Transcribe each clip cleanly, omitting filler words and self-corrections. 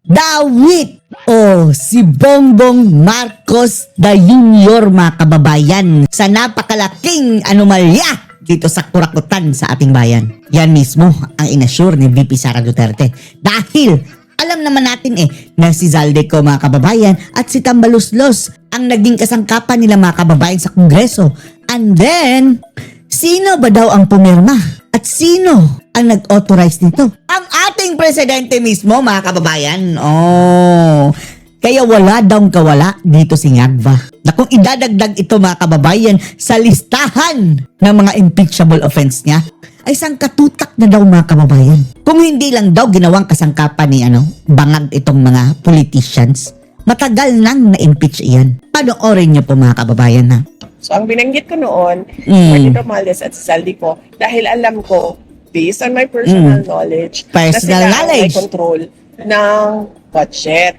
Dawit o si Bongbong Marcos the Junior, mga kababayan, sa napakalaking anomalya dito sa kurakutan sa ating bayan. Yan mismo ang inassure ni VP Sara Duterte. Dahil alam naman natin na si Zaldico, mga kababayan, at si Tambaluslos ang naging kasangkapan nila, mga kababayan, sa Kongreso. And then, sino ba daw ang pumirma? At sino ang nag-authorize nito? Ang ating presidente mismo, mga kababayan. Oh, kaya wala daw kawala dito si Ngagva. Na kung idadagdag ito, mga kababayan, sa listahan ng mga impeachable offense niya, ay sangkatutak na daw, mga kababayan. Kung hindi lang daw ginawang kasangkapan ni bangag itong mga politicians, matagal nang na-impeach iyan. Panoorin niyo po, mga kababayan, ha? So, ang binanggit ko noon, Martin Romualdez at si Zaldico, dahil alam ko, based on my personal knowledge, Personal na sila knowledge. may control ng budget.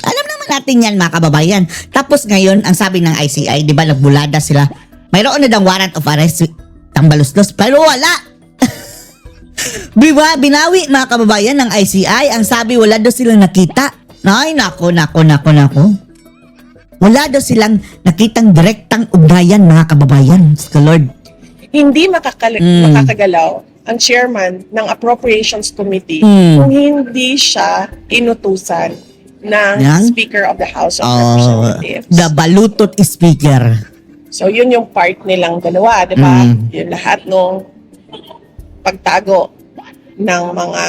Alam naman natin yan, mga kababayan. Tapos ngayon, ang sabi ng ICI, di ba, nagbulada sila. Mayroon na daw warrant of arrest, Tambaluslos, pero wala. Diba, binawi, mga kababayan, ng ICI. Ang sabi, wala daw silang nakita. Ay, nako. Wala daw silang nakitang direktang ugnayan, mga kababayan. Sa Lord. Hindi makakagalaw ang chairman ng Appropriations Committee kung hindi siya inutusan ng Speaker of the House of Representatives. The balutot speaker. So, yun yung part nilang dalawa, di ba? Yung lahat nung pagtago ng mga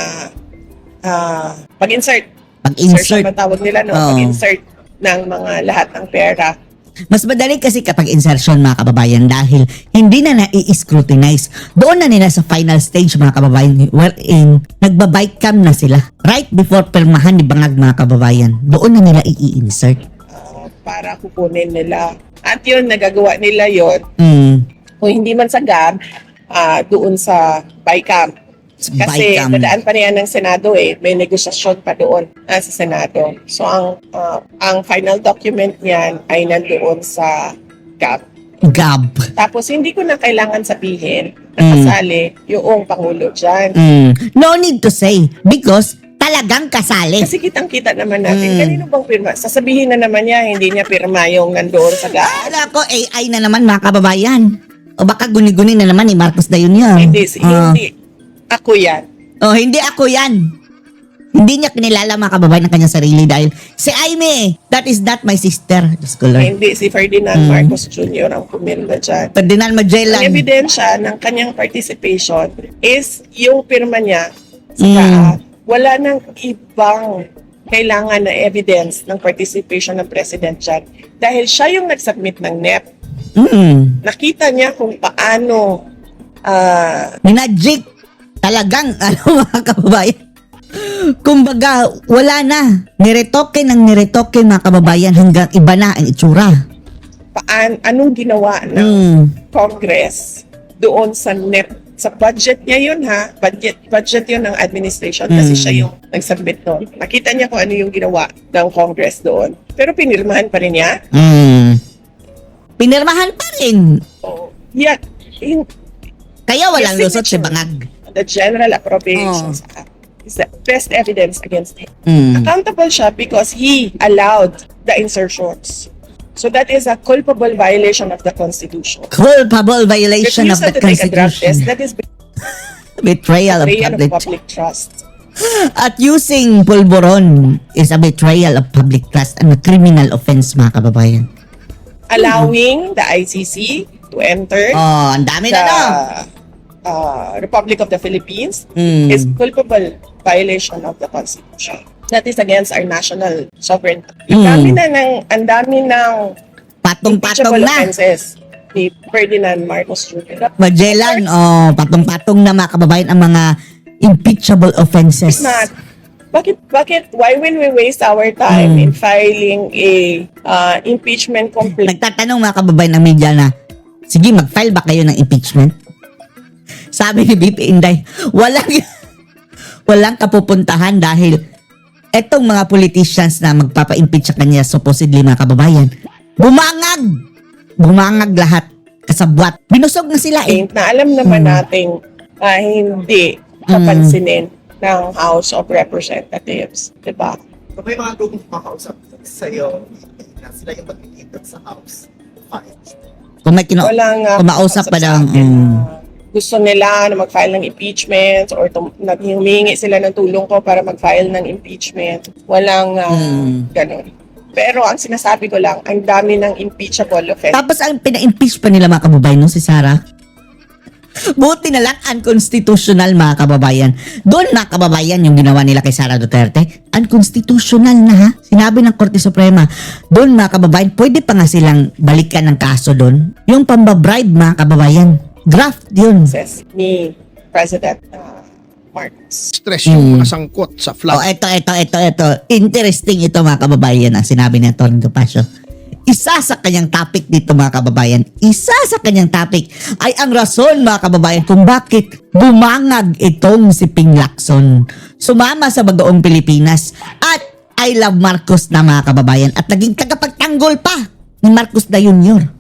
pag-insert. Pag-insert. Ang tawag nila, no? Pag-insert ng mga lahat ng pera. Mas madali kasi kapag insertion, mga kababayan, dahil hindi na nai-scrutinize. Doon na nila sa final stage, mga kababayan, wherein nagbabike cam na sila. Right before pirmahan ni Bangag, mga kababayan. Doon na nila i-insert. Para kukunin nila. At yun, nagagawa nila yun. Kung hindi man sagad, doon sa bike cam. Kasi nadaan pa niya ng Senado may negosyasyon pa doon sa Senado. So ang final document niyan ay nandoon sa GAB. Tapos hindi ko na kailangan sabihin na kasali yung Pangulo dyan. No need to say because talagang kasali. Kasi kitang-kita naman natin, kanino bang pirma? Sasabihin na naman niya, hindi niya pirma yung nandoon sa GAB. Wala ko, AI na naman, mga kababayan. O baka guni-guni na naman ni Marcos na yun yan. Hindi. Ako yan. Hindi ako yan. Hindi niya kinilala, mga kababayan, ng kanyang sarili dahil si Aimee, that is not my sister. Diyos ko, Lord. Hindi, si Ferdinand Marcos Jr. ang pumirma dyan. Ferdinand Magellan. Ang ebidensya ng kanyang participation is yung pirma niya sa GAB. Wala nang ibang kailangan na evidence ng participation ng President dyan. Dahil siya yung nag-submit ng NEP. Nakita niya kung paano Minagic. Talagang, mga kababayan. Kumbaga, wala na. Niretoke, mga kababayan, hanggang iba na ang itsura. Anong ginawa ng Congress doon sa NEP? Sa budget niya yun, ha? Budget yun ng administration kasi siya yung nag-submit doon. Nakita niya kung ano yung ginawa ng Congress doon. Pero pinirmahan pa rin niya. Pinirmahan pa rin. Yeah. Kaya walang lusot si Bangag. The General Appropriations Act is the best evidence against him. Accountable siya because he allowed the insertions. So that is a culpable violation of the Constitution. Culpable violation of the Constitution. That is Betrayal of public trust. At using pulburon is a betrayal of public trust and a criminal offense, mga kababayan. Allowing the ICC to enter ang dami na no. Republic of the Philippines is culpable violation of the Constitution. That is against our national sovereignty. Ang dami ng patong-patong na. Offenses ni Ferdinand Marcos Jr. Magellan, patong-patong na, mga kababayan, ang mga impeachable offenses. Why will we waste our time in filing a impeachment complaint? Nagtatanong, mga kababayan, ng media na, sige, mag-file ba kayo ng impeachment? Sabi ni BP Inday, walang kapupuntahan dahil etong mga politicians na magpapa-impeach sa kanya, supposedly, mga kababayan, bumangag lahat, kasabwat. Binusog na sila Na alam naman natin hindi papansinin ng House of Representatives, 'di ba? Kung may mga grupong kumakausap sa'yo, na sila yung mag-leader sa House, fine. Kung may Walang kumausap pa lang. sa akin na gusto nila na mag-file ng impeachment or humingi sila ng tulong ko para mag-file ng impeachment. Walang ganun. Pero ang sinasabi ko lang, ang dami ng impeachable offense. Tapos ang pina-impeach pa nila mga kababayan no, si Sarah. Buti na lang unconstitutional mga kababayan. Doon mga kababayan yung ginawa nila kay Sara Duterte. Unconstitutional na ha. Sinabi ng Korte Suprema. Doon mga kababayan, pwede pa nga silang balikan ng kaso doon. Yung pambabribe mga kababayan. Graft yun. Ni President Marcos. Stress yung mga sangkot sa flood. Oh, eto. Interesting ito mga kababayan ang sinabi ni Atty. Topacio. Isa sa kanyang topic dito mga kababayan, isa sa kanyang topic ay ang rason mga kababayan kung bakit bumangag itong si Ping Lacson. Sumama sa Bagaong Pilipinas at I love Marcos na mga kababayan at naging tagapagtanggol pa ni Marcos na Jr.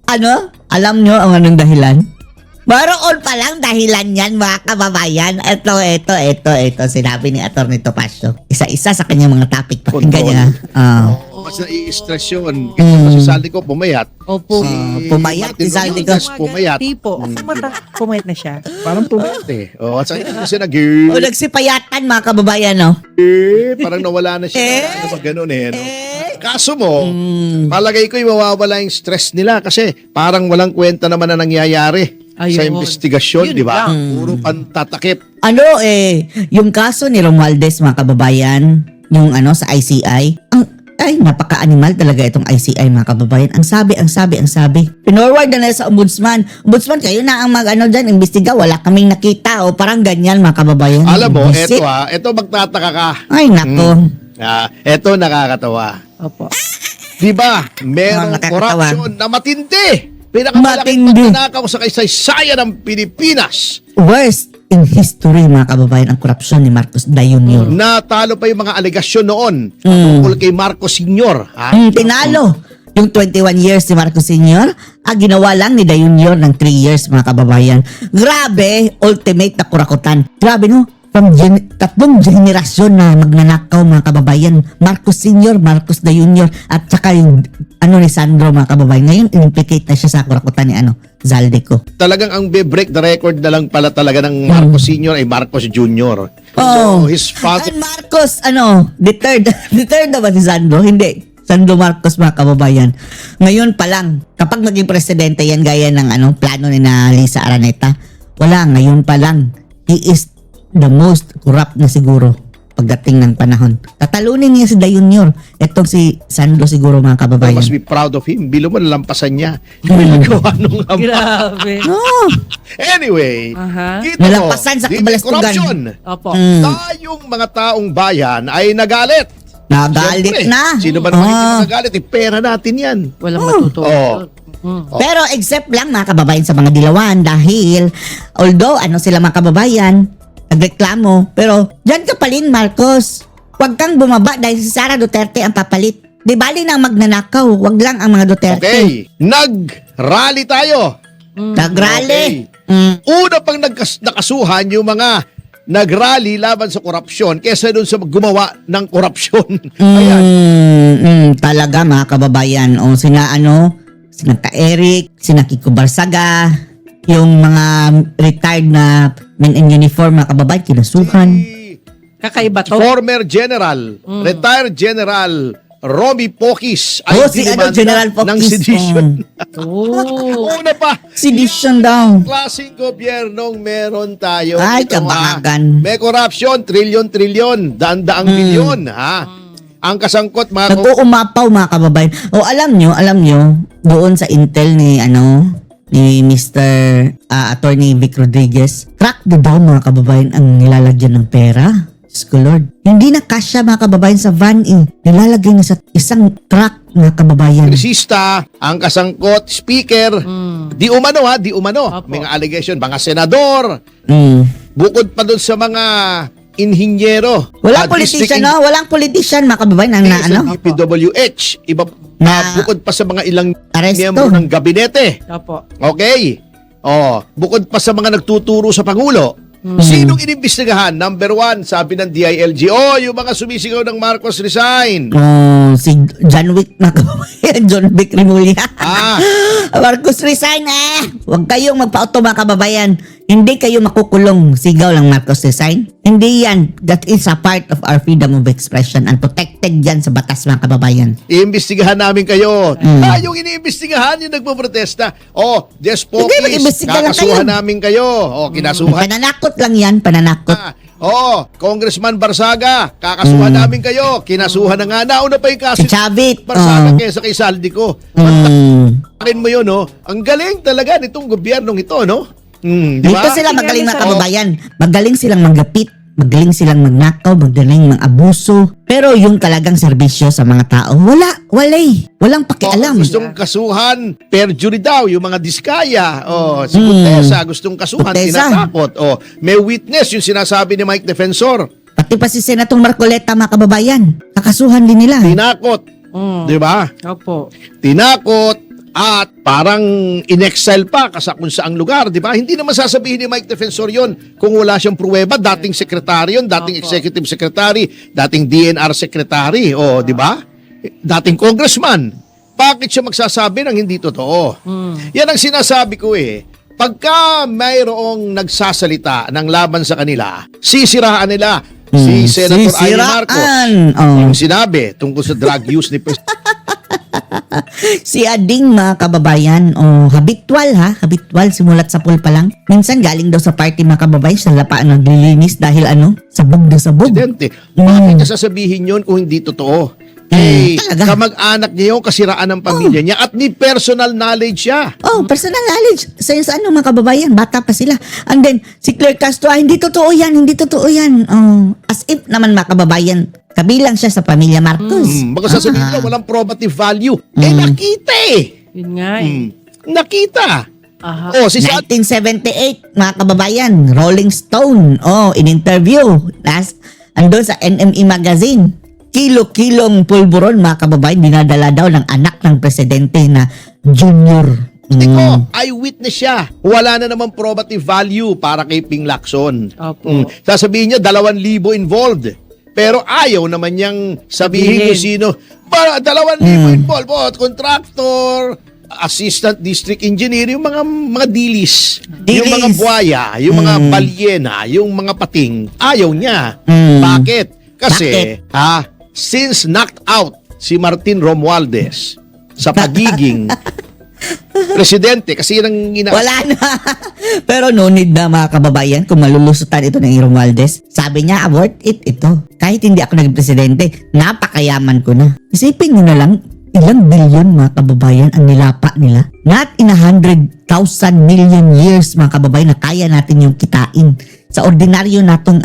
Ano? Alam nyo ang anong dahilan? Maroon pa lang dahilan yan mga kababayan. Ito. Sinabi ni Atty. Topacio. Isa-isa sa kanyang mga topic. Pakinggan niya. Mas nai-stress yun. Kasi si Saldi ko pumayat. Opo. Pumayat si Saldi ko. Pumayat. Tipo. Pumayat na siya. Parang pumayat eh. At sa ito kasi O nagsipayatan mga kababayan, no? parang nawala na siya. Ano ba ganun eh. No? Kaso mo, Mm. palagay ko yung mawawala yung stress nila kasi parang walang kwenta naman na nangyayari sa Ayun. investigasyon, Yun di ba? lang. Puro pantatakip. Ano yung kaso ni Romualdez mga kababayan, yung sa ICI, napaka-animal talaga itong ICI mga kababayan. Ang sabi. Pinorward na sa ombudsman. Ombudsman, kayo na ang dyan, imbestiga, wala kaming nakita o parang ganyan mga kababayan. Alam mo, Visit. eto magtataka ka. Ay, nako. Eto nakakatawa. Opo. Di ba? Merong Nakakatawa. corruption na matindi. Pinakamalaking Matindi. pagnanakaw sa kaysaysayan ng Pilipinas. Worst in history mga kababayan ang korupsyon ni Marcos da Jr. Natalo pa yung mga alegasyon noon tungkol kay Marcos Sr. Ha? Tinalo. Yung 21 years ni Marcos Sr., ginawa lang ni Da Jr. ng 3 years mga kababayan. Grabe, ultimate na kurakutan. Grabe no, from tatlong generasyon na magnanakaw mga kababayan. Marcos Sr., Marcos Da Jr. at saka yung ni Sandro mga kababayan. Ngayon, implicate na siya sa kurakutan ni Zaldico. Talagang ang break the record na lang pala talaga ng Marcos Sr. ay Marcos Jr. So, his father... And Marcos, the third. The third na ba si Sandro? Hindi. Sandro Marcos mga kababayan. Ngayon pa lang, kapag maging presidente yan, gaya ng plano ni na Lisa Araneta, wala, ngayon pa lang. He is the most corrupt na siguro pagdating ng panahon. Tatalunin niya si Da Jr. Itong si Sandro siguro mga I kababayan. must be proud of him. Bilo mo, nalampasan niya. Yung pinagawa nung ama. Grabe. Oh, Anyway, Aha. kita mo, Nalampasan sa di- kabalastugan. corruption. Opo. Tayong mga taong bayan ay nagalit. nagalit Siyempre, na. Sino ba naman hindi Ah. nagalit? Pera natin yan. Walang matutuwa. Pero except lang mga kababayan sa mga dilawan dahil although sila mga kababayan nagreklamo pero dyan ka pa rin Marcos, wag kang bumaba dahil si Sara Duterte ang papalit. Di bali na magnanakaw, wag lang ang mga Duterte. Okay, nag-rally tayo. Nagrally. Una pang nakasuhan yung mga nag-rally laban sa korupsyon kesa doon sa gumawa ng korupsyon. Ayan. Talaga mga kababayan. O sina ka Eric, sina Kiko Barsaga, yung mga retired na men in uniform mga kababayan, kinasuhan. Kakaiba to. Former General, retired General Romy Pokis ay Si dinimanda General Pokis. ng sedition. Oh. Una pa, Sedition daw. klaseng gobyernong meron tayo. Ay, Ito, kabangagan. May corruption, trilyon-trilyon, daan-daang bilyon. Ang kasangkot, mga Nag-uumapaw mga kababayan. O alam nyo, doon sa intel ni Mr. Attorney Vic Rodriguez, crack the daw mga kababayan ang nilalagyan ng pera. Diyos ko Lord. Hindi na kasya mga kababayan sa van nilalagay na sa isang truck mga kababayan. kongresista, ang kasangkot, speaker, di umano. Opo. Mga allegation, mga senador, Mm. bukod pa doon sa mga inhinyero. Walang politician, no? Walang politician mga kababayan ang na PWH, iba Na- bukod pa sa mga ilang Aresto. miyembro ng gabinete. Opo. Okay? Bukod pa sa mga nagtuturo sa Pangulo. Sinong inimbestigahan? Number 1, sabi ng DILG, yung mga sumisigaw ng Marcos resign. Si John Wick mga kababayan, John Wick Rimulya. Marcos resign Huwag kayong magpa-auto mga kababayan. Hindi kayo makukulong. Sigaw lang Marcos resign. Hindi yan. That is a part of our freedom of expression and protected yan sa batas mga kababayan. Iimbestigahan namin kayo. Yung iniimbestigahan, yung nagpo-protesta. Des Hindi, Pokis, mag-imbestiga lang kakasuhan kayo. namin kayo. Kinasuhan. Pananakot lang yan, pananakot. Congressman Barsaga, kakasuhan namin kayo. Kinasuhan na nga. Nauna pa yung kaso Si Chavit. Barsaga kesa kay Saldi ko. Akin mo yun, Ang galing talaga nitong gobyernong ito, no? Diba? Dito sila magaling mga kababayan. Magaling silang manggapit. Magaling silang magnakaw. Magaling mang-abuso. Pero yung talagang serbisyo sa mga tao, walang pakialam. Gustong kasuhan, perjury daw, yung mga diskaya. Si Contessa, gustong kasuhan, Contessa. tinatakot. May witness, yung sinasabi ni Mike Defensor. Pati pa si Senatong Marcoleta mga kababayan. Kakasuhan din nila. Tinakot. Di ba? Opo. Tinakot at parang in-exile pa kung saang lugar, di ba? Hindi naman sasabihin ni Mike Defensor yon kung wala siyang pruweba. Dating sekretary yun, dating executive secretary, dating DNR secretary, di ba? Dating congressman. Bakit siya magsasabi ng hindi totoo? Yan ang sinasabi ko Pagka mayroong nagsasalita ng laban sa kanila, sisiraan nila. Si Senator Amy Marcos, yung sinabi tungkol sa drug use ni Si Ading mga kababayan, habitual simulat sa pool pa lang. Minsan galing daw sa party mga kababayan, sa lapaan naglilinis dahil sabog na sabog. Presidente. Bakit niya sasabihin yun kung hindi totoo? Talaga. Kamag-anak niya yung kasiraan ng pamilya niya at may personal knowledge siya. Personal knowledge. Sa mga kababayan, bata pa sila. And then, si Claire Castro, hindi totoo yan. As if naman mga kababayan, kabilang siya sa pamilya Marcos. Baka sasabihin niya, walang probative value. Nakita Yun nga Nakita. Aha. Si 1978, mga kababayan, Rolling Stone, in-interview. Andun sa NME Magazine. Kilo-kilong pulburon, mga kababayan, dinadala daw ng anak ng presidente na Junior. Eyewitness siya. Wala na naman probative value para kay Ping Lacson. Opo. Sasabihin niya, 2,000 involved. Pero ayaw naman niyang sabihin kung sino. 2,000 involved. Contractor, assistant district engineer, yung mga dilis. Yung mga buhaya, yung mga balyena, yung mga pating. Ayaw niya. Bakit? Kasi, since knocked out si Martin Romualdez sa pagiging presidente, kasi yun ang Wala na. Pero no need na mga kababayan kung malulusutan ito ng Romualdez. Sabi niya, worth it ito. Kahit hindi ako naging presidente, napakayaman ko na. Isipin nyo na lang, ilang bilyon mga kababayan ang nilapa nila. Not in 100,000 million years mga kababayan na kaya natin yung kitain sa ordinaryo natong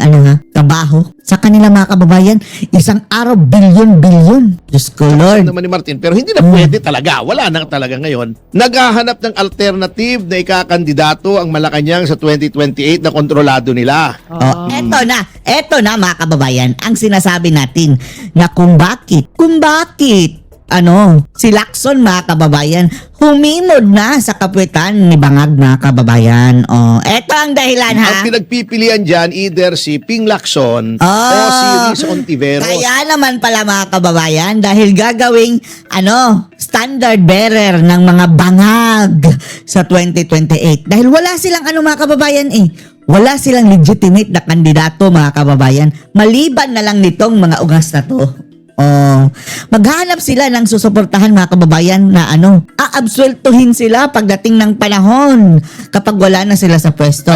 trabaho. Sa kanila mga kababayan, isang araw bilyon. Diyos ko Lord. naman ni Martin, pero hindi na pwede talaga. Wala na talaga ngayon. Naghahanap ng alternative na ikakandidato ang Malacanang sa 2028 na kontrolado nila. Eto na mga kababayan, ang sinasabi natin na kung bakit si Lacson mga kababayan humimod na sa kapuetan ni Bangag mga kababayan. Eto ang dahilan Ang pinagpipilian dyan, either si Ping Lacson o si Riz Ontiveros. Kaya naman pala mga kababayan, dahil gagawing standard bearer ng mga bangag sa 2028. Dahil wala silang mga kababayan wala silang legitimate na kandidato mga kababayan. Maliban na lang nitong mga ugas na to. Maghanap sila ng susuportahan mga kababayan na aabsueltuhin sila pagdating ng panahon kapag wala na sila sa pwesto.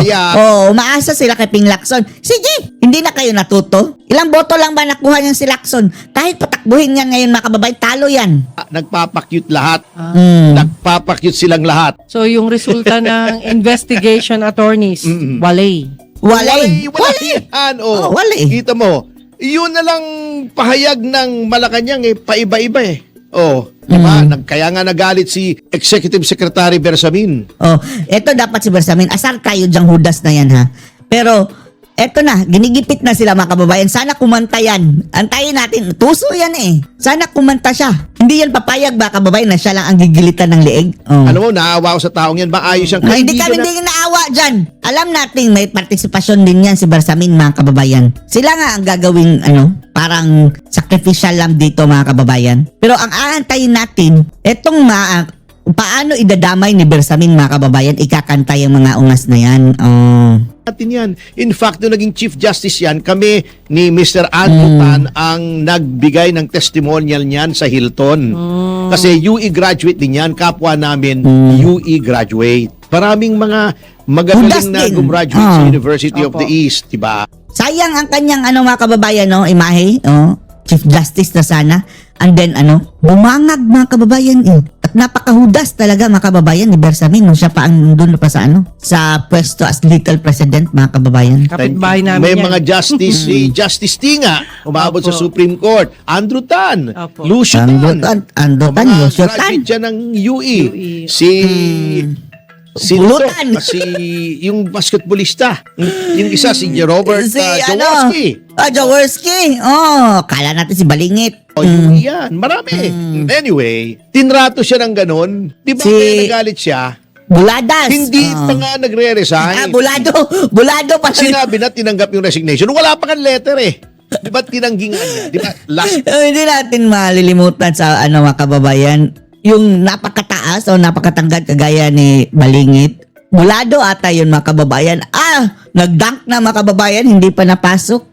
Umaasa sila kay Ping Lacson. Sige, hindi na kayo natuto. Ilang boto lang ba nakuha niyan si Lacson? Kahit patakbuhin niya ngayon mga kababayan, talo yan. Nagpapakyut lahat. Nagpapakyut silang lahat. So, yung resulta ng investigation attorneys, walay. Walay. Yan, walay. Kita mo, yun na lang pahayag ng Malacanang paiba-iba diba? Kaya nga nagalit si Executive Secretary Bersamin. Eto dapat si Bersamin. Asar tayo dyang hudas na yan ha. Pero eto na, ginigipit na sila mga kababayan. Sana kumanta yan. Antayin natin. Tuso yan eh. Sana kumanta siya. Hindi yan papayag mga kababayan na siya lang ang gigilitan ng leeg. Oh. Alam mo, naawa ko sa taong yan. Maayos siyang Hindi kaibigan kami naawa dyan. Alam natin may partisipasyon din yan si Bersamin mga kababayan. Sila nga ang gagawing parang sacrificial lamb dito mga kababayan. Pero ang aantayin natin, etong paano idadamay ni Bersamin mga kababayan, ikakanta yung mga ungas na yan. natin yan. In fact, nung naging Chief Justice yan, kami ni Mr. Andrew Tan ang nagbigay ng testimonial niyan sa Hilton. Kasi UE graduate din yan. Kapwa namin, UE graduate. Maraming mga magagaling Hudas na din. gumraduate sa University of the East, diba? Sayang ang kanyang mga kababayan, imahe, Chief Justice na sana. And then bumangag mga kababayan At napakahudas talaga mga kababayan ni Bersamin nung siya pa ang doon pa sa sa pwesto as little president mga kababayan. Kapitbahay namin May yan. mga justice, si Justice Tinga, umabot Opo. sa Supreme Court. Andrew Tan, Opo. Lucio Tan. Andrew Tan, Mga Lucio Tan. graduate dyan ng UE. UE. Si Pulutan. si yung basketballista. Yung isa si Robert Si Jaworski. Jaworski. Kala natin si Balingit. UE yan. Marami. Anyway, tinrato siya ng ganun. Di ba Si- kaya nagalit siya? Buladas. Hindi pa nga nagre-resign. Bulado pa Sinabi na tinanggap yung resignation. Wala pa kang letter eh. Di ba tinanggingan niya? Di ba last Hindi natin malilimutan sa mga kababayan, yung napakataas o napakatangkad kagaya ni Balingit. Bulado ata yun mga kababayan. Nag-dunk na mga kababayan, hindi pa napasok.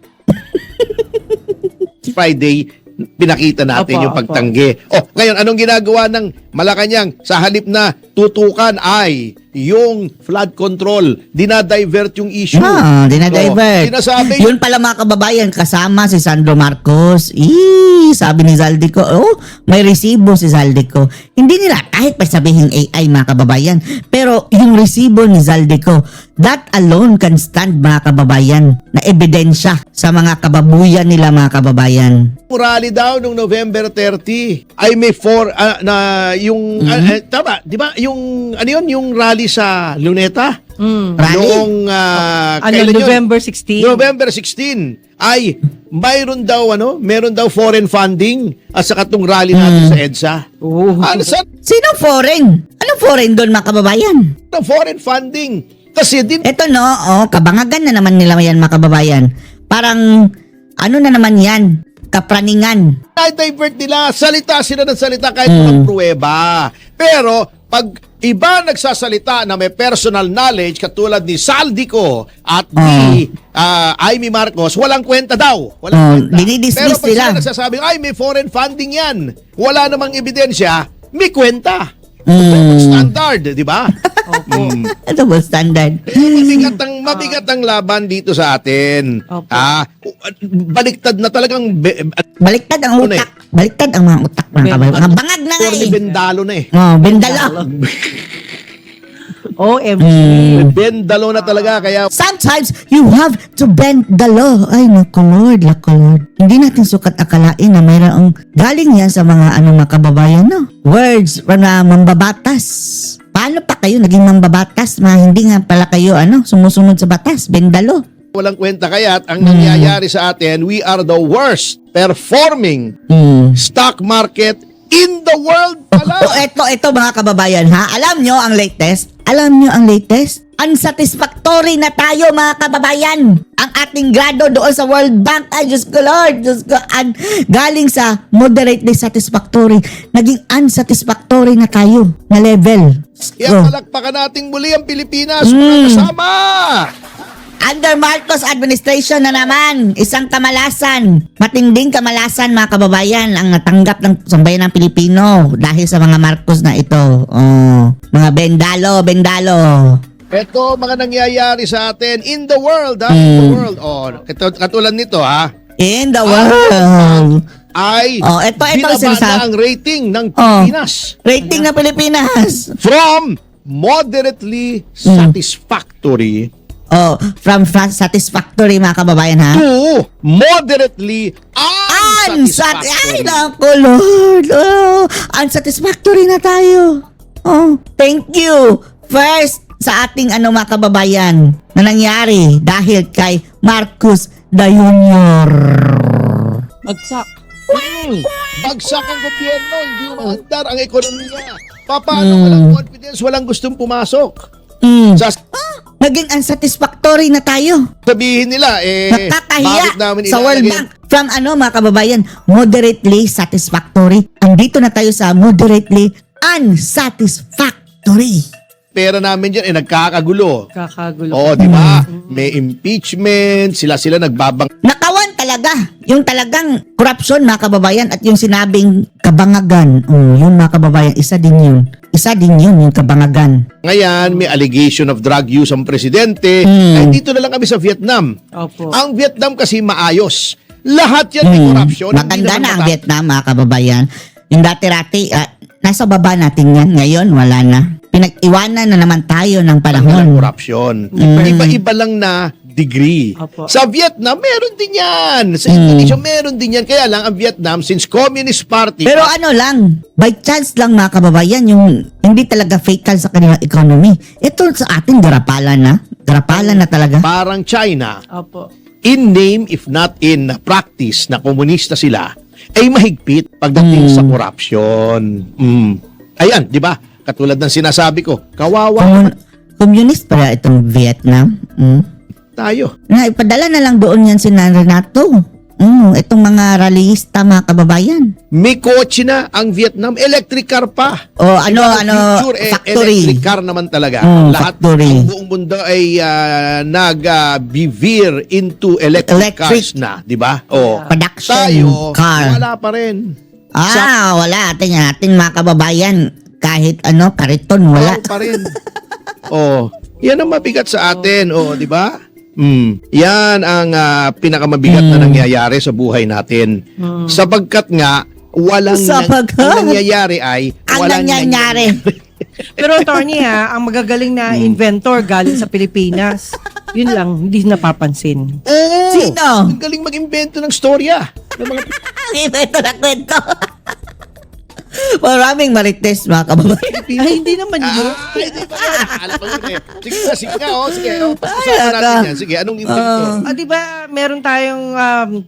Friday, pinakita natin Opo, yung pagtanggi. Ngayon, anong ginagawa ng Malacanang? Sa halip na tutukan ay yung flood control. Dinadivert yung issue. Dinadivert. Sinasabi, Yun pala mga kababayan, kasama si Sandro Marcos. Sabi ni Zaldico, may resibo si Zaldico. Hindi nila kahit pa sabihin AI mga kababayan. Pero yung resibo ni Zaldico, that alone can stand mga kababayan na ebidensya sa mga kababuyan nila mga kababayan. rally daw nung November 30 ay may yung tama, 'di ba? Yung yung rally sa Luneta? Rally? Noong kailan yun? November 16. November 16 ay meron daw foreign funding at saka tong rally natin sa EDSA. Sino foreign? Anong foreign doon mga kababayan? Foreign funding. Kasi din Eto kabangagan na naman nila yan mga kababayan. Parang na naman yan? Kapraningan. divert nila, salita sila ng salita kahit walang pruweba. Pero pag iba nagsasalita na may personal knowledge katulad ni Zaldico at ni Amy Marcos, walang kwenta daw. Walang kwenta. dinidismiss Pero pag nila. sila nagsasabing, may foreign funding yan, wala namang ebidensya, may kwenta. Standard, di ba? Double standard. Mabigat ang laban dito sa atin. Opo. Baliktad na talagang Baliktad ang utak. Baliktad ang mga utak mga kababayan. Mga bangag na nga Corny Bendalo na eh. Bendalo. OMG. Bendalo na talaga kaya Sometimes, you have to bend the law. Ay, naku Lord, naku Lord. Hindi natin sukat akalain na mayroong galing yan sa mga mga kababayan, words na mambabatas. Paano pa kayo naging mambabatas? Hindi nga pala kayo, sumusunod sa batas. Bendalo. walang kwenta kaya't ang nangyayari sa atin, we are the worst performing stock market in the world pala. Ito mga kababayan Alam nyo ang latest? Unsatisfactory na tayo mga kababayan. Ang ating grado doon sa World Bank. Ay, Diyos ko Lord. Diyos ko. Galing sa moderately satisfactory. Naging unsatisfactory na tayo na level. Kaya palakpakan nating muli ang Pilipinas. Mga kasama! Under Marcos administration na naman, isang kamalasan, matinding kamalasan mga kababayan ang natanggap ng sambayan ng Pilipino dahil sa mga Marcos na ito. Mga bendalo. Ito mga nangyayari sa atin in the world, in the world. Katulad nito, In the world. ay ito binaba sinasabi. na ang rating ng Pilipinas. Rating ng Pilipinas. From moderately satisfactory From satisfactory mga kababayan to moderately Ay, unsatisfactory. naku Lord. Unsatisfactory na tayo. Thank you. First, sa ating mga kababayan na nangyari dahil kay Marcos the Junior. Bagsak. Bagsak ang gobyerno, hindi umaandar ang ekonomiya. Paano walang confidence, walang gustong pumasok? Naging unsatisfactory na tayo. Sabihin nila, bakit Nakakahiya namin sa World ilalagay- Bank. From mga kababayan, moderately satisfactory. Andito na tayo sa moderately unsatisfactory. Pera namin dyan, nagkakagulo. Kakagulo. Oo, di ba? May impeachment, sila nagbabang... Nakawan talaga. Yung talagang corruption, mga kababayan, at yung sinabing kabangagan. Yun, mga kababayan, isa din yun. Isa din yun, yung kabangagan. Ngayon, may allegation of drug use ang presidente. Ay, dito na lang kami sa Vietnam. Opo. Ang Vietnam kasi maayos. Lahat yan may corruption. Hindi Maganda naman na ang mata- Vietnam, mga kababayan. Yung dati-rati, nasa baba natin yan. Ngayon, wala na. Pinag-iwanan na naman tayo ng Walang panahon. corruption. Iba-iba lang na degree. Opo. Sa Vietnam, meron din yan. Sa Indonesia, meron din yan. Kaya lang, ang Vietnam, since Communist Party, Pero ano lang, by chance lang mga kababayan, yung hindi talaga fatal sa kanilang economy. Ito sa atin, garapalan na. Garapalan na talaga. parang China, Opo. in name if not in practice na komunista sila, ay mahigpit pagdating sa corruption. Ayan, di ba? Katulad ng sinasabi ko, kawawa Communist pala itong Vietnam. tayo. Ipadala na lang doon yan si Renato. Itong mga rallyista, mga kababayan. May kotse na ang Vietnam, electric car pa. O Future, factory. electric car naman talaga. Lahat Factory. ng buong mundo ay nag-veer into electric cars na, di ba? Oh. Production Tayo, car. wala pa rin. Wala. Ating mga kababayan. Kahit kariton, wala. Wala pa rin. Oh, yan ang mabigat sa atin, di ba? Yan ang pinakamabigat na nangyayari sa buhay natin. Sapagkat nga walang ang nangyayari ay Ang walang nangyayari. Pero attorney ang magagaling na inventor galing sa Pilipinas. Yun lang, hindi napapansin. Oo. Sino? Ang galing mag-invento ng storya. Ng mga Ito na kwento. Maraming marites, mga kababayan. Ay, hindi naman yun. Hindi ba yan? Alam ko yun eh. Sige nga, sige. Pag-usapan natin yan. Sige, anong inventor? Di ba, meron tayong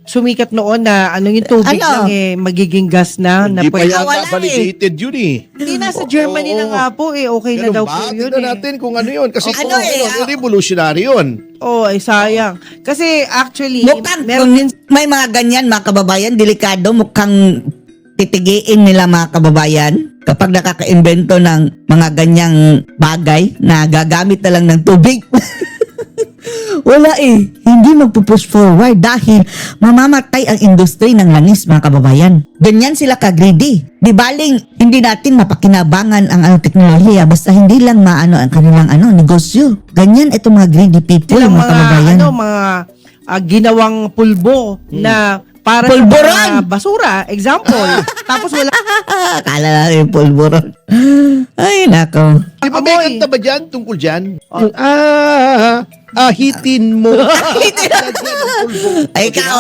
sumikat noon na yung tubig Ano? lang magiging gas na. Hindi pa pwede- yan wala validated yun eh. Hindi nasa Germany na nga po okay na Ganun daw ba? po yun Tignan natin kung ano yun. Kasi revolutionary yun. Ay sayang. Kasi actually, Mukhang meron din may mga ganyan, mga kababayan, delikado, mukhang titigiin nila, mga kababayan, kapag nakaka-invento ng mga ganyang bagay na gagamit na lang ng tubig. Wala hindi magpo-push forward dahil mamamatay ang industry ng langis, mga kababayan. Ganyan sila ka-greedy. Di baling hindi natin mapakinabangan ang teknolohiya basta hindi lang maano ang kanilang negosyo. Ganyan itong mga greedy people, silang mga kababayan. mga ginawang pulbo na para sa Pulburon! mga basura, example. Tapos wala Akala natin pulburon. Ay, nako. Di ba may Amoy. kanta ba dyan tungkol dyan? Ahitin mo. Ay, ikaw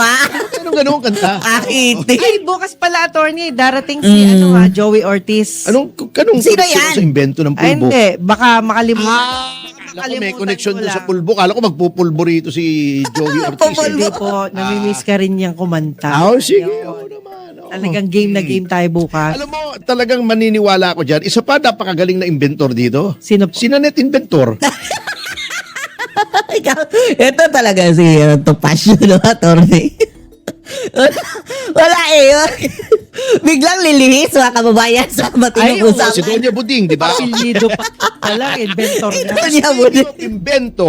Anong ganun kanta? Ahitin. ay bukas pala attorney, darating si Joey Ortiz. Anong Sino connection yan? sa invento ng Ay, pulbo? hindi, baka makalimutan. Alam ko, may connection ko dun sa lang. pulbo. Kala ko magpupulbo rito si Joey Ortiz. Pupulbo. Hindi po, namimiss ka rin niyang kumanta. Sige. Yun. Oo naman. oo. Talagang game na game tayo bukas. Alam mo, talagang maniniwala ako dyan. Isa pa, napakagaling na inventor dito. Sino po? Si Nanette Inventor. Ikaw, ito talaga si Topacio, attorney. Wala Biglang lilihis, mga kababayan, sa Ay, matinong oo, Si usapan. Doña Buding, di ba? Apelido pa pala, inventor na. Doña Buding. Invento.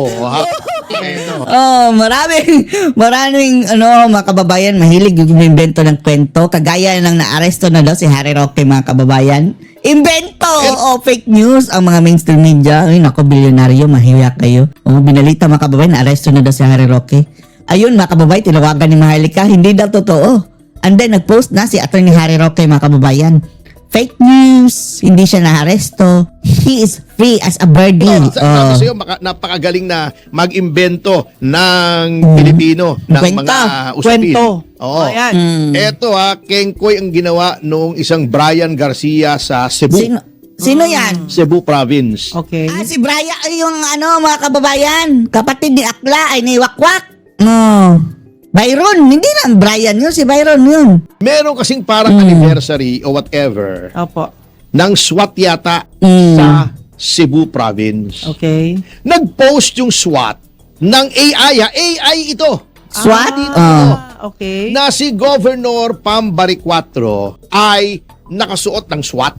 Maraming mga kababayan mahilig yung invento ng kwento. Kagaya ng naaresto na daw si Harry Roque, mga kababayan. Invento o fake news ang mga mainstream media. Ay, nako, bilyonaryo, mahiya kayo. Binalita, mga kababayan, naaresto na daw si Harry Roque. Ayun, mga kababayan, tinawagan ni Maharlika, hindi daw totoo. And then, nag-post na si Atty. Harry Roque, mga kababayan. Fake news, hindi siya naharesto. He is free as a birdie. Sabi sa'yo, napakagaling na mag-imbento ng Pilipino, ng Kwento. mga usapin. Kwento. Oo. Ayan. Eto Kengkoy ang ginawa nung isang Brian Garcia sa Cebu. Sino yan? Cebu Province. Okay. Si Brian, ay yung mga kababayan, kapatid ni Akla, ay ni Wakwak. Byron, hindi na Brian yun, si Byron yun. Meron kasing parang anniversary o whatever Opo. ng SWAT yata sa Cebu Province. Okay. Nag-post yung SWAT ng AI. AI ito. SWAT? Okay. Na si Governor Pambari 4 ay nakasuot ng SWAT.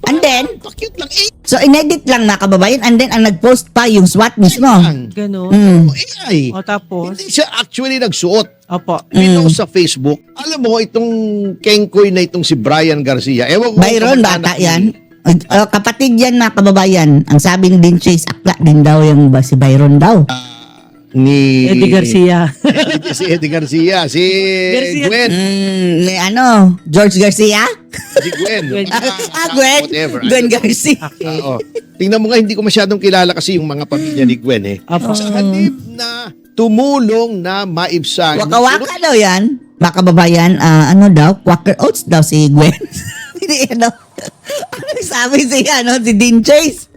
And then, Cute lang. so inedit lang mga kababayan, and then ang nag-post pa yung SWAT mismo. Ganun. AI. O tapos? Hindi siya actually nagsuot. Opo. Pinost sa Facebook. Alam mo, itong kengkoy na itong si Brian Garcia. Ewan ko Byron, kung bata kamag-anak yan. ni- Kapatid yan mga kababayan. Ang sabi ni Din Chase, akla din daw yung si Byron daw. Ni Eddie Garcia. si Eddie Garcia. Si Garcia. Gwen. Ni George Garcia? Si Gwen. Gwen. Gwen. Whatever. Gwen Garcia. Okay. Oo. Tingnan mo nga, hindi ko masyadong kilala kasi yung mga pamilya ni Gwen eh. Opo. Sa halip na tumulong na maibsan. Waka-waka daw yan. Mga kababayan, Quaker Oats daw si Gwen. Hindi, ano sabi si Din Chase?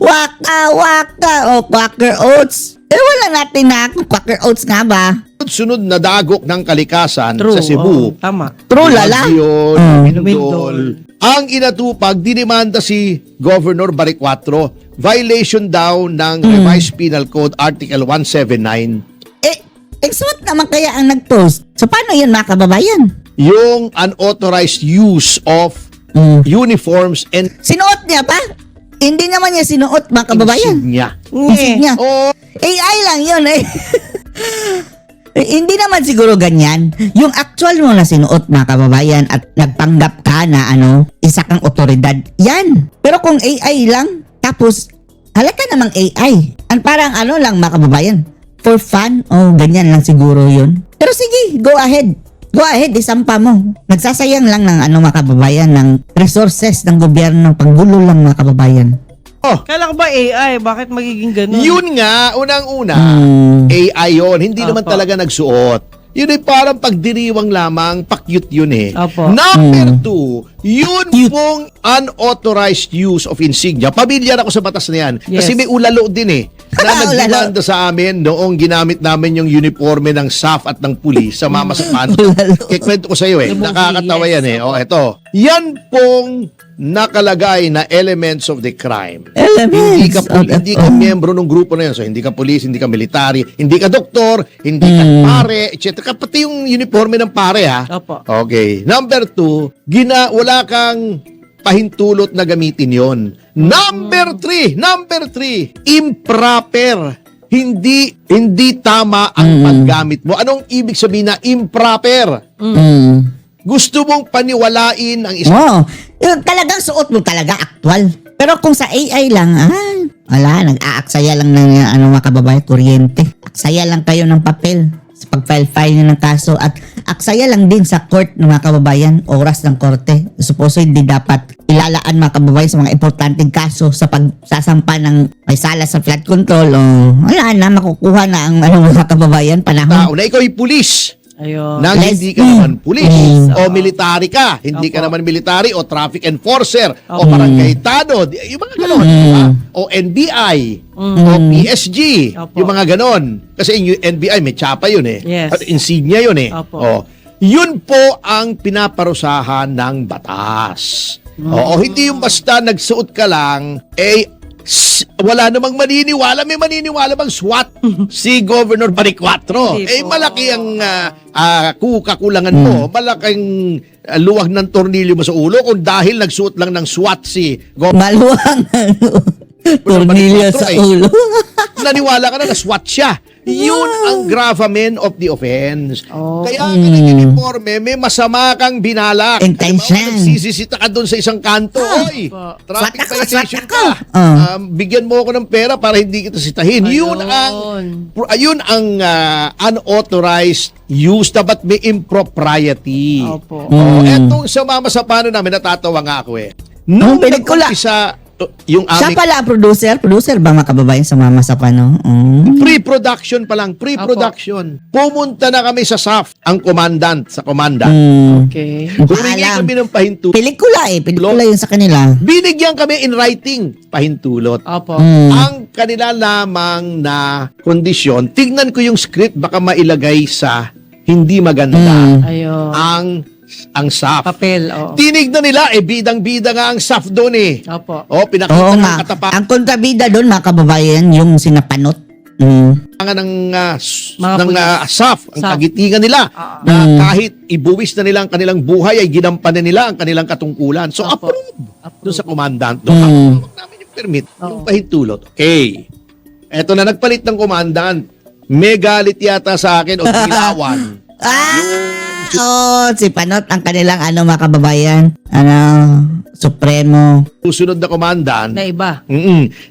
Waka-waka, Quaker Oats. Wala natin na kung Quaker Oats nga ba? Sunod na dagok ng kalikasan True. sa Cebu. Tama. True, lala. Bagyo, Mindol. Mindol. Ang inatupag, dinimanda si Governor Baricuatro. Violation daw ng Revised Penal Code Article 179. SWAT naman kaya ang nag-post. So, paano yun mga kababayan? Yung unauthorized use of uniforms and Sinuot niya pa? Hindi naman niya sinuot mga kababayan. insignia. Insignia. Oh, AI lang yun eh. Hindi naman siguro ganyan. Yung actual mo na sinuot mga kababayan at nagpanggap ka na isa kang otoridad. Yan. Pero kung AI lang, tapos halaka namang AI. Ang parang lang mga kababayan. For fun, ganyan lang siguro yun. Pero sige, go ahead. Go ahead, isampa mo. Nagsasayang lang ng mga kababayan ng resources ng gobyerno. Panggulo lang mga kababayan. Kala ko ba AI? Bakit magiging ganun? yun nga, unang-una, AI yun. Hindi naman Opo. talaga nagsuot. Yun ay parang pagdiriwang lamang, pa-cute yun eh. Opo. Number 2, yun pong unauthorized use of insignia. Pamilyar ako sa batas na yan. Yes. Kasi may ulalo din eh. Na Ulalo. nagdemanda sa amin noong ginamit namin yung uniforme ng SAF at ng pulis sa Mama Sapan. Ulalo. Kikwento ko sa iyo eh. The movie, Nakakatawa yes. yan eh. O, eto. Yan pong nakalagay na elements of the crime. Elements Hindi ka miyembro ng grupo na yun. So, hindi ka pulis, hindi ka military, hindi ka doktor, hindi ka pare, etc. Pati yung uniforme ng pare, ha? Opo. Okay. Number 2, wala kang pahintulot na gamitin yon. Number 3, improper. Hindi tama ang paggamit mo. Anong ibig sabihin na improper? Gusto mong paniwalain ang isang Yung talagang suot mo talaga actual. Pero kung sa AI lang, wala, nag-aaksaya lang ng mga kababayan, kuryente. Aksaya lang kayo ng papel sa pag-file nyo ng kaso at aksaya lang din sa court ng mga kababayan, oras ng korte. Supposo hindi dapat ilalaan mga kababayan sa mga importanteng kaso sa pagsasampa ng may sala sa flood control o wala na, makukuha na ang mga kababayan tao panahon. na ikaw ay pulis. Ayun. Nang Yes. hindi ka naman pulis o military ka, hindi ka Opo. naman military o traffic enforcer o Opo. barangay tanod, yung mga ganon, diba? O NBI o PSG, Opo. yung mga ganon. Kasi yung NBI may tsapa yun eh. Yes. At insignia yun eh. Opo. O, yun po ang pinaparusahan ng batas. O hindi yung basta nagsuot ka lang, wala namang maniniwala. May maniniwala bang SWAT si Governor Baricuatro? Hindi po. Malaki ang kakulangan mo. Malaking luwag ng tornilyo mo sa ulo kung dahil nagsuot lang ng SWAT si Governor. Maluwang tornilyo sa ulo. Naniwala ka na SWAT siya. Yun ang gravamen of the offense. Oh. Kaya ka nag-uniforme, may masama kang binalak. Intention. Nagsisisita ka doon sa isang kanto. Oy, traffic SWAT ako, violation SWAT ako. ka. Bigyan mo ako ng pera para hindi kita sitahin. Yun ang unauthorized use, dapat may impropriety. Opo. Etong sa Mama Sapano namin, natatawa nga ako eh. Nung Nung pelikula. nag-umpisa yung Siya aming pala ang producer. Producer ba mga kababayan sa Mama Sapano? pre-production pa lang, pre-production. Pumunta na kami sa SAF, ang commandant sa komanda. Okay. Humingi Alam. kami ng pahintulot. Pelikula yun sa kanila. Binigyan kami in writing, pahintulot. Opo. Ang kanila lamang na kondisyon, tignan ko yung script, baka mailagay sa hindi maganda Ayun. ang SAF. Papel, oo. Tinignan nila, bidang-bida nga ang SAF doon eh. Opo. Pinakita Oo ng nga. katapangan Ang kontrabida doon, mga kababayan, yung sinapanot. ng Mga pulis. SAF, ang SAF. kagitingan nila, na kahit ibuwis na nila ang kanilang buhay, ay ginampanan nila ang kanilang katungkulan. So, Opo. approve doon sa commandant. Mm. Hawak namin yung permit, yung Oo. pahintulot. Okay. Eto na, nagpalit ng commandant. May galit yata sa akin o dilawan. Si Panot, ang kanilang mga kababayan, Supremo. Susunod na commandant, Na iba.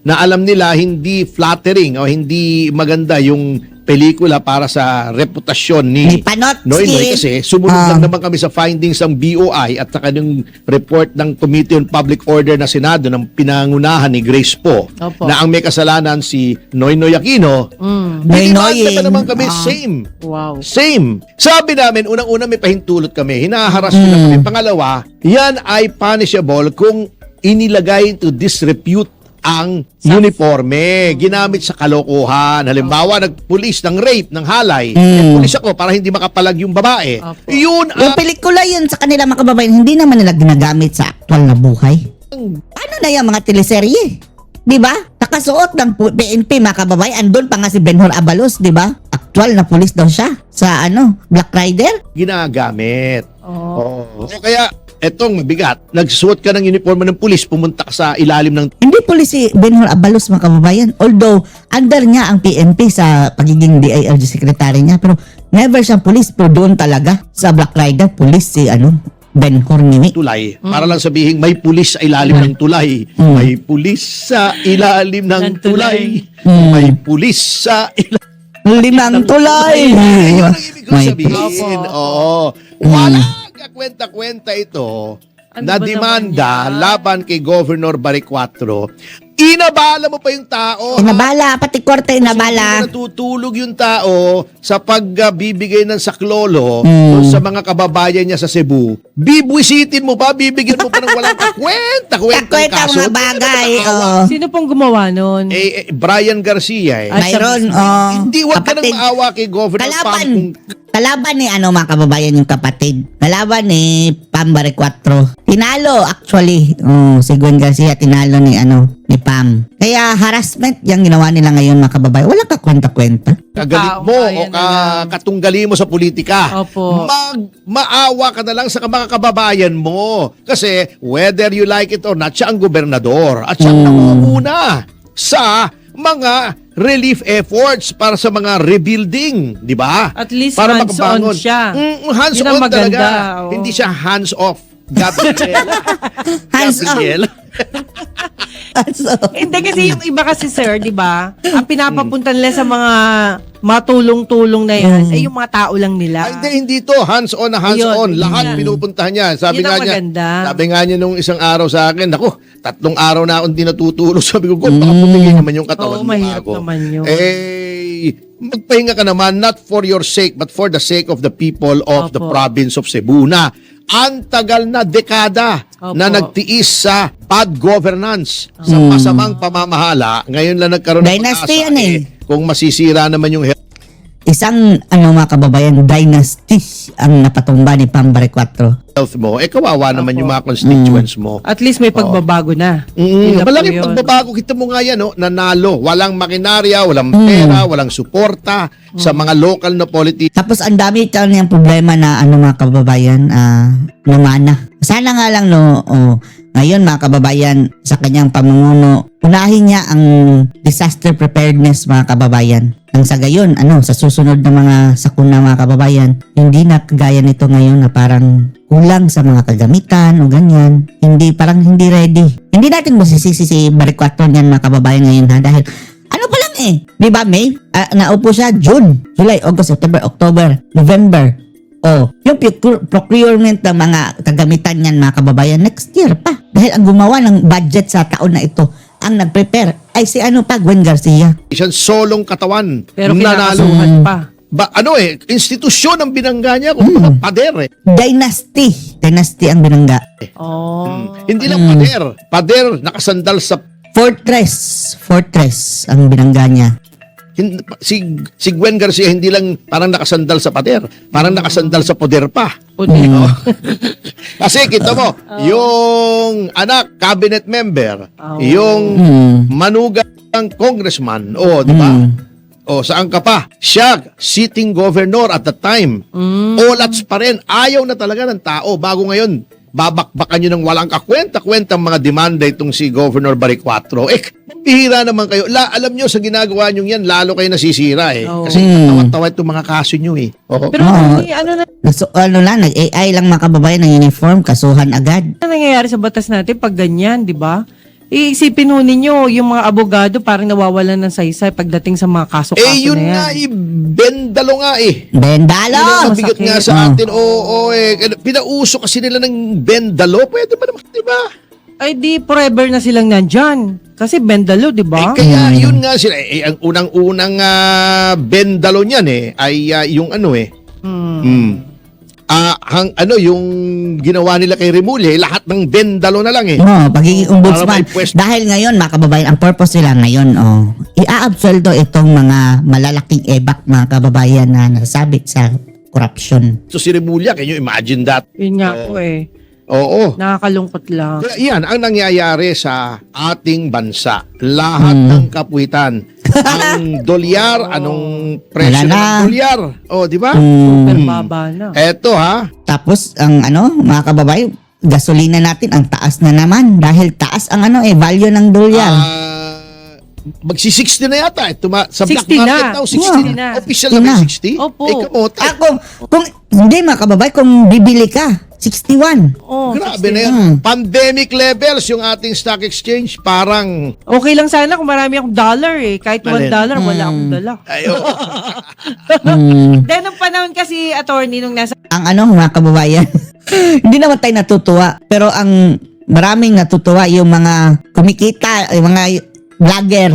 na alam nila hindi flattering o hindi maganda yung pelikula para sa reputasyon Ni Panot. Noynoy, kasi sumunod Ah. lang naman kami sa findings ng BOI at saka yung report ng Committee on Public Order na Senado ng pinangunahan ni Grace Poe Opo. na ang may kasalanan si Noynoy Aquino. Noynoy, Dinimanda pa naman kami, same. Wow. Same. Sabi namin, unang-una may pahintulot kami. Hinaharas nila kami. Pangalawa, yan ay punishable kung inilagay to disrepute ang uniforme. Ginamit sa kalokohan. Halimbawa, nagpulis ng rape, ng halay. Pulis ako para hindi makapalag yung babae. Opo. Yun Yung ang pelikula yun sa kanila, mga kababayan, hindi naman nila ginagamit sa aktual na buhay. Paano na yung mga teleserye? Di ba? Nakasuot ng PNP, mga kababayan. Andun pa nga si Benhur Abalos, di ba? Aktual na pulis daw siya sa Black Rider. ginagamit. Oh. O kaya, etong mabigat. Nagsuot ka ng uniforme ng pulis, pumunta ka sa ilalim ng Hindi pulis si Benhur Abalos, mga kababayan. Although, under niya ang PNP sa pagiging DILG secretary niya. Pero never siyang pulis. Pero doon talaga sa Black Rider, pulis si Benhur Nimi. tulay. Para lang sabihin, may pulis sa ilalim ng tulay. May pulis sa ilalim ng Ng tulay. tulay. May pulis sa ilalim. Limang tulay. Yun ang ibig kong May sabihin. Opo. Oo. Wala kwenta-kwenta ito Ano na ba demanda naman yan? laban kay Governor Baricuatro. Inabala mo pa yung tao. ha? Inabala, pati korte Hindi inabala. na natutulog yung tao sa pagbibigay ng saklolo doon sa mga kababayan niya sa Cebu. Bibwisitin mo pa, bibigyan mo pa ng walang kakwenta-kwentang Kakwenta kaso. mga bagay. Sino pong gumawa nun? Brian Garcia eh. Ay, Mayroon, Hindi, wag ka nang kapatid. maawa kay Governor Pam. Kalaban ni mga kababayan yung kapatid. Kalaban ni Pam Baricuatro. Tinalo actually. Si Gwen Garcia tinalo ni Pam. Kaya harassment yung ginawa nila ngayon, mga kababayan. Walang kakwenta-kwenta. Kagalit mo o Ayan na lang. katunggali mo sa politika. Opo. Maawa ka na lang sa mga kababayan mo. Kasi whether you like it or not, siya ang gobernador. At siya ang nangunguna sa mga relief efforts para sa mga rebuilding, di ba? At least para hands-on makabangon. siya. Hands-on Yun ang maganda, talaga. oo. Hindi siya hands-off. Gabriel. Hands-on. Gabriel. So, Hindi kasi yung iba kasi sir, di ba? Ang pinapapunta nila sa mga matulong-tulong na yan, ay yung mga tao lang nila. Ay, hindi to. Hands-on na hands-on. Ayun, Lahat yun. pinupuntahan niya. Sabi Yun ang nga niya, maganda. sabi nga niya nung isang araw sa akin, ako, 3 araw na akong di natutulog. Sabi ko, baka pumigil naman yung katawan Oo, mo mahirap ako. naman yun. Magpahinga ka naman, not for your sake, but for the sake of the people of the Opo. province of Cebu na ang tagal na dekada Opo. na nagtiis sa bad governance, sa masamang pamamahala. Ngayon lang nagkaroon ng Dynasty pag-asa, yan eh. kung masisira naman yung isang mga kababayan, dynasty ang napatumba ni Pam Baricuatro. health mo, kawawa naman Opo. yung mga constituents mo. At least may pagbabago na. Yun na po Malaking yun. pagbabago kita mo nga yan, no? Nanalo. Walang makinarya, walang pera, walang suporta sa mga local na politicians. Tapos ang dami ito niyang problema na mga kababayan, lumana. Sana nga lang ngayon mga kababayan, sa kanyang pamumuno, unahin niya ang disaster preparedness, mga kababayan. Nang sa gayon, sa susunod na mga sakuna, mga kababayan, hindi na kagaya nito ngayon na parang kulang sa mga kagamitan o ganyan. Parang hindi ready. Hindi natin masisisi si Baricuatro niyan, mga kababayan, ngayon dahil ano pa lang di ba May? Naupo siya June, July, August, September, October, November. Yung procurement ng mga kagamitan niyan, mga kababayan, next year pa. Dahil ang gumawa ng budget sa taon na ito, ang nag-prepare ay si Gwen Garcia. Solong katawan. Pero nanalo. kinakasuhan pa. Institusyon ang binangga niya kung pader Dynasty ang binangga. Oh. Hindi lang pader. Pader nakasandal sa Fortress ang binangga niya. Si Gwen Garcia hindi lang parang nakasandal sa pader, parang nakasandal sa poder pa. Puti. Kasi kita mo, yung anak, cabinet member, Oh. yung manugang congressman, di ba? Saan ka pa? Siya, sitting governor at the time. Olats pa rin. Ayaw na talaga ng tao. Bago ngayon, babakbakan nyo ng walang kakwenta-kwenta mga demanda itong si Governor Baricuatro. Bihira naman kayo. alam nyo, sa ginagawa nyo yan, lalo kayo nasisira Oo. Kasi tawad-tawad itong mga kaso nyo Pero ano na So, nag-AI lang mga kababayan ng uniform, kasuhan agad. nangyayari sa batas natin pag ganyan, di ba? Iisipin ho ninyo, yung mga abogado parang nawawalan ng saysay pagdating sa mga kaso-kaso yun na yan. nga, bendalo nga Bendalo! Yun ang mabigat Masakit. nga sa atin. Pinauso kasi nila ng bendalo. Pwede ba naman, di ba? Ay di forever na silang nandyan. Kasi bendalo, di ba? Kaya yun nga sila. Ang unang-unang bendalo niyan ay yung yung ginawa nila kay Remulle, lahat ng bendalo na lang Pagiging ombudsman. Para may pwesto. Dahil ngayon, mga kababayan, ang purpose nila ngayon, i-absoldo itong mga malalaking ebak, mga kababayan, na nasabit sa corruption. So si Remulle, can you imagine that? Yun nga po Oo. Nakakalungkot lang. Kaya yan ang nangyayari sa ating bansa. Lahat ng kapuitan. Ang dolyar, anong presyo Wala na. ng dolyar? Di ba? Super baba na. Eto Tapos, mga kababayan, gasolina natin, ang taas na naman. Dahil taas ang value ng dolyar. magsi-60 na yata. Sa black 60 market na. daw, 60 na. Official na ba 60? Opo. Kamote. Kung hindi mga kababayan, kung bibili ka, 61. Grabe na yan. Pandemic levels yung ating stock exchange. Parang, Okay lang sana kung marami akong dollar Kahit Alin? $1, wala akong dala. Then, nung panahon kasi, attorney, nung nasa Ang mga kababayan, hindi naman tayo natutuwa. Pero ang maraming natutuwa yung mga kumikita, yung mga vlogger.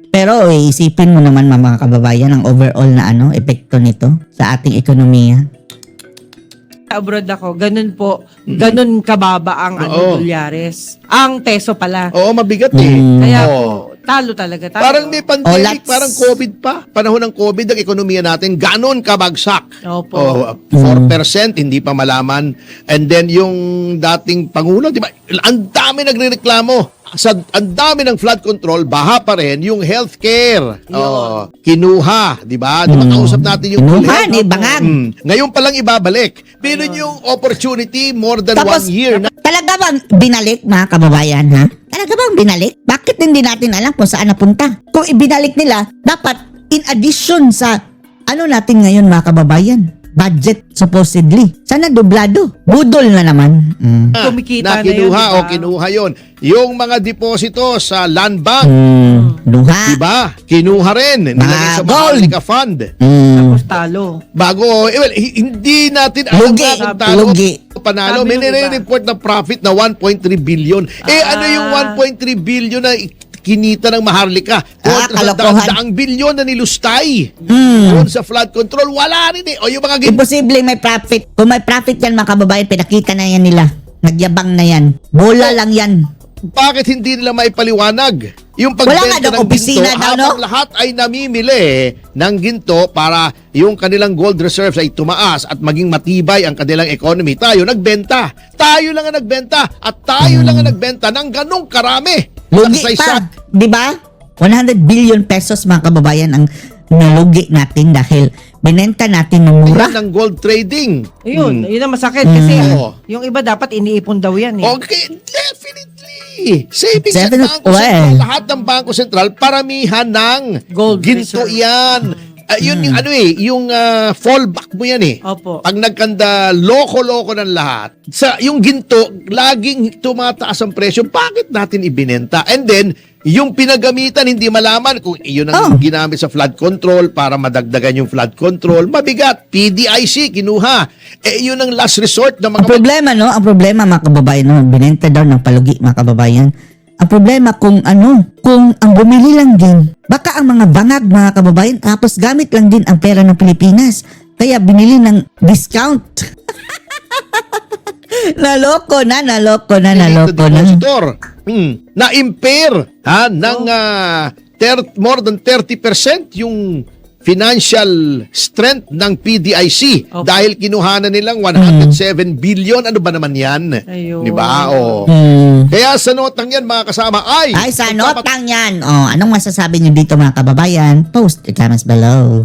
Pero isipin mo naman mga kababayan ang overall na epekto nito sa ating ekonomiya. abroad ako, ganun kababa ang dolyares. Ang peso pala. mabigat Kaya Oo. po, talo talaga tayo. Parang may pandemic, Let's- parang COVID pa. Panahon ng COVID, ang ekonomiya natin, ganon kabagsak. Opo. 4%, hindi pa malaman. And then yung dating Pangulo, di ba? Ang dami nagrereklamo. Ang dami ng flood control, baha pa rin yung healthcare. Kinuha, di ba? Di ba kausap natin yung Kinuha, ni bangag. Ngayon pa lang ibabalik. Pero yung opportunity, more than Tapos, 1 year na. talaga bang binalik mga kababayan, ha? Talaga bang binalik? Bakit hindi natin alam kung saan napunta? Kung ibinalik nila, dapat in addition sa natin ngayon mga kababayan, budget supposedly. Sana dublado. Budol na naman. Kumikita na kinuha yun, diba? kinuha yon. Yung mga deposito sa land bank, Luha. di ba? Kinuha rin. Nilagay sa gold. Maharlika Fund. Tapos talo. Bago, hindi natin alam Lugi. kung talo Lugi. o panalo. Sabi May nung iba. nire-report na profit na 1.3 billion. Ano yung 1.3 billion na kinita ng Maharlika? Kontra sa kalokohan. daang bilyon na nilustay. Doon sa flood control, wala rin O yung mga Imposible may profit. Kung may profit yan mga kababayan, pinakita na yan nila. Nagyabang na yan. Bola lang yan. bakit hindi nila maipaliwanag? Yung Wala nga pagbenta daw ng opisina ginto, daw, habang lahat ay namimili ng ginto para yung kanilang gold reserves ay tumaas at maging matibay ang kanilang economy. Tayo nagbenta. Tayo lang ang nagbenta. At tayo lang ang nagbenta ng ganong karami. Lugi Sa pa. Di ba? 100 billion pesos mga kababayan ang nalugi natin dahil binenta natin ng mura. ng gold trading. Ayun, yun ang masakit. Kasi Oo. yung iba dapat iniipon daw yan Okay, definitely. Savings at Definitely. Bangko Sentral, lahat ng Bangko Sentral, paramihan ng Gold ginto reserve. yan. Yun yung yung fallback mo yan Opo. Pag nagkanda, loko-loko ng lahat. Yung ginto, laging tumataas ang presyo. Bakit natin ibinenta? And then, yung pinagamitan, hindi malaman kung iyon ang ginamit sa flood control para madagdagan yung flood control. Mabigat. PDIC, kinuha. Yun ang last resort ng Ang mga problema, no? Ang problema, mga kababayan, no? Binenta daw ng palugi, mga kababayan. Ang problema kung kung ang bumili lang din, baka ang mga bangag, mga kababayan, tapos gamit lang din ang pera ng Pilipinas. Kaya binili ng discount. Naloko na. depositor. na-impair ng more than 30% yung financial strength ng PDIC Opo. dahil kinuhanan nilang 107 billion. Ano ba naman yan? Ayun. Di ba? O. Kaya sa notang yan, mga kasama, Ay, sa notang yan. Oh, anong masasabi niyo dito mga kababayan? Post your comments below.